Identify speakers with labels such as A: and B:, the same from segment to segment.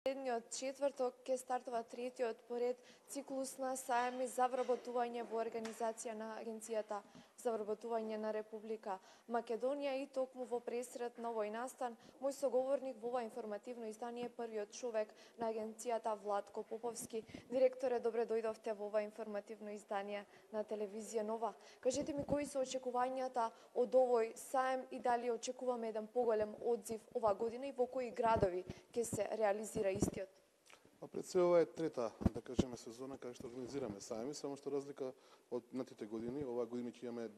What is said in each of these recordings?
A: Следниот четврток ќе стартува третиот поред циклус на саеми за вработување во организација на Агенцијата за вработување на Република Македонија и токму во пресрет на овој настан, мој соговорник во ова информативно издание е првиот човек на Агенцијата Владко Поповски. Директоре, добре дојдовте во ова информативно издание на телевизија Нова. Кажете ми кои се очекувањата од овој саем и дали очекуваме еден поголем одзив ова година и во кои градови ќе се реализира истиот?
B: Пред се ова е трета, да кажеме, сезона кај што организираме саеми, само што разлика од минатите години, оваа година ќе имаме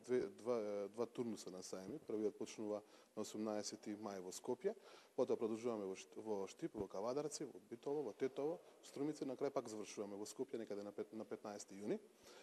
B: два турнуса на саеми. Првиот почнува на 18 мај во Скопје, потоа продолжуваме во Штип, во Кавадарци, во Битово, во Тетово, Струмица, на крај пак завршуваме во Скопје некаде на 15 јуни.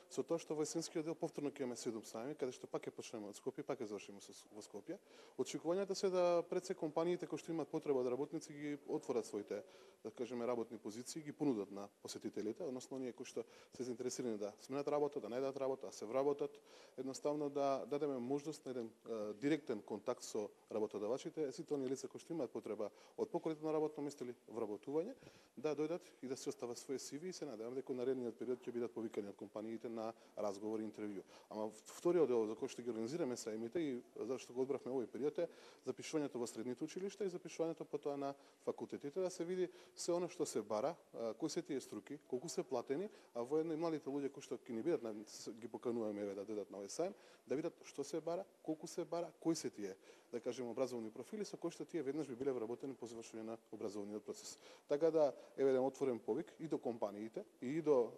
B: Со тоа што во есенскиот дел повторно ќе имаме 7 саеми, каде што пак ќе почнеме од Скопје, пак ќе завршиме во Скопје. Очекувањата се да пред се компаниите кои што имаат потреба да работници ги отворат своите, да кажеме, работни позиции, ги понудат на посетителите, односно оние кои што се заинтересирани да сменат работа, да најдат работа, да се вработат, едноставно да дадеме можност на еден директен контакт со работодавачите, сите оние лица кои што имаат потреба од поквалитетно работно место или вработување, да дојдат и да се остават своје CV и се надевам дека наредниот период ќе бидат повикани од компаниите на разговори и интервју. Ама вториот дел за кој што ги организираме саемите и зашто го одбравме овој период е запишувањето во средните училишта и запишувањето потоа на факултетите, да се види се она што се бара, кои се тие струки, колку се платени, а воедно и младите луѓе кои што ќе ни бидат, ги покануваме да дојдат на овој саем, да видат што се бара, колку се бара, кои се тие, да кажеме, образовни профили со кои што тие веднаш би биле вработени по завршување на образовниот процес. Така да еве еден отворен повик и до компаниите и до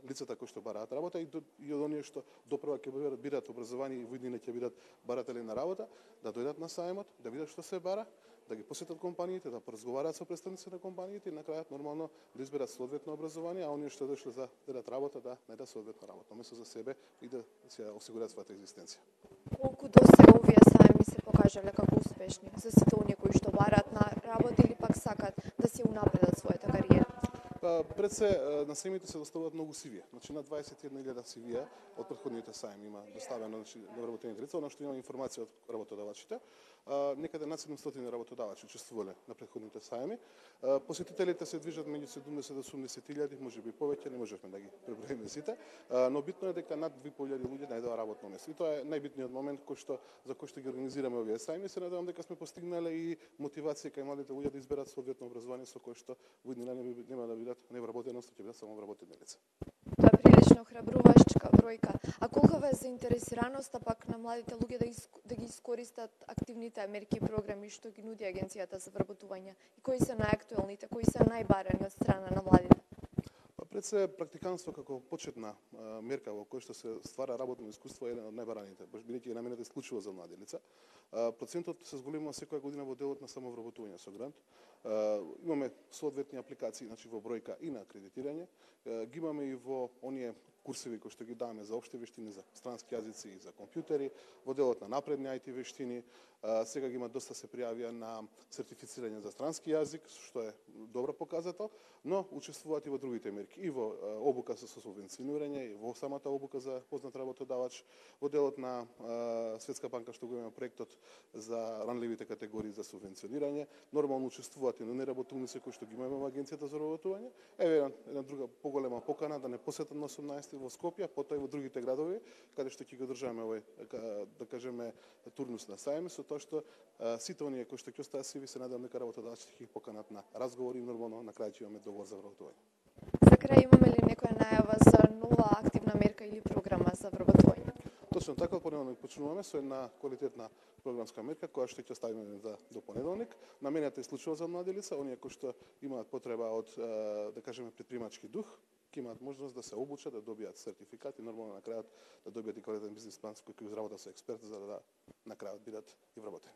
B: лицата кои што бараат работа и од оние што допрва ќе бидат образовани и во иднина ќе бидат баратели на работа, да дојдат на саемот, да видат што се бара, да ги посетат компаниите, да поразговараат со представници на компаниите и на крајот нормално да изберат соодветно образование, а оние што дошле за да дадат работа, да најдат соодветно работно место за себе и да се осигурат својата екзистенција.
A: Колку досега овие саеми се покажале како успешни за сите оние кои што бараат на работа или пак сакат да се унапредат својата кариера?
B: Пред се на саемите се доставуваат многу CV. Значи на 21.000 CV од претходните саеми има доставено на вработените лица, она што има информација од работодавачите. Некаде над 700 работодавачи учествувале на претходните саеми. Посетителите се движат меѓу 70 до 80.000, можеби повеќе, не можевме да ги преброиме сите, но битно е дека над 2.500 луѓе најдоа работно место. И тоа е најбитниот момент за кој што ги организираме овие саеми. Се надевам дека сме постигнале и мотивација кај младите луѓе да изберат соодветно образование со кое што во иднина нема да бидат невработени, ќе бидат само вработени лица.
A: Тоа е прилично храбрувачка бројка. А колкава е заинтересираноста пак на младите луѓе да ги искористат активните мерки и програми што ги нуди Агенцијата за вработување? И кои се најактуелните, кои се најбарани од страна на младите?
B: Пред се практиканство како почетна мерка во која што се ствара работно искуство е една од најбараните, бидејќи е наменета исклучиво за млади лица. Процентот се зголемува секоја година во делот на самовработување со грант. Имаме соодветни апликации, значи во бројка и на акредитирање. Ги имаме и во оние курсеви кои што ги даваме за општи вештини, за странски јазици и за компјутери, во делот на напредни IT вештини. Сега ги има доста се пријавија на сертифицирање за странски јазик, што е добро показател, но учествуваат и во другите мерки, и во обука со субвенционирање, и во самата обука за познат работодавач, во делот на Светска банка што го има проектот за ранливите категории за субвенционирање, нормално учествуваат и на неработувници кои што ги имаме во Агенцијата за вработување. Еве една друга поголема покана да не посетат на 18 во Скопје, потоа и во другите градови, каде што ќе го одржаме овој, да кажеме, турнус на саеми, со тоа што сите оние кои што ќе остават CV се надевам дека работодавачите ќе ги поканат на разговори и нормално на крај ќе имаме договор за вработување.
A: За крај имаме ли некоја најава за нова активна мерка или програма за вработување?
B: Точно така, понеделник почнуваме со една квалитетна програмска мерка која што ќе оставиме до понеделник. Наменета е исклучиво за млади лица, оние кои што имаат потреба од, да кажеме, предпримачки дух, ќе имаат можност да се обучат, да добијат сертификат и нормално на крајот да добијат и квалитетен бизнис план кој ќе изработа со експерт за да на крајот бидат и вработени.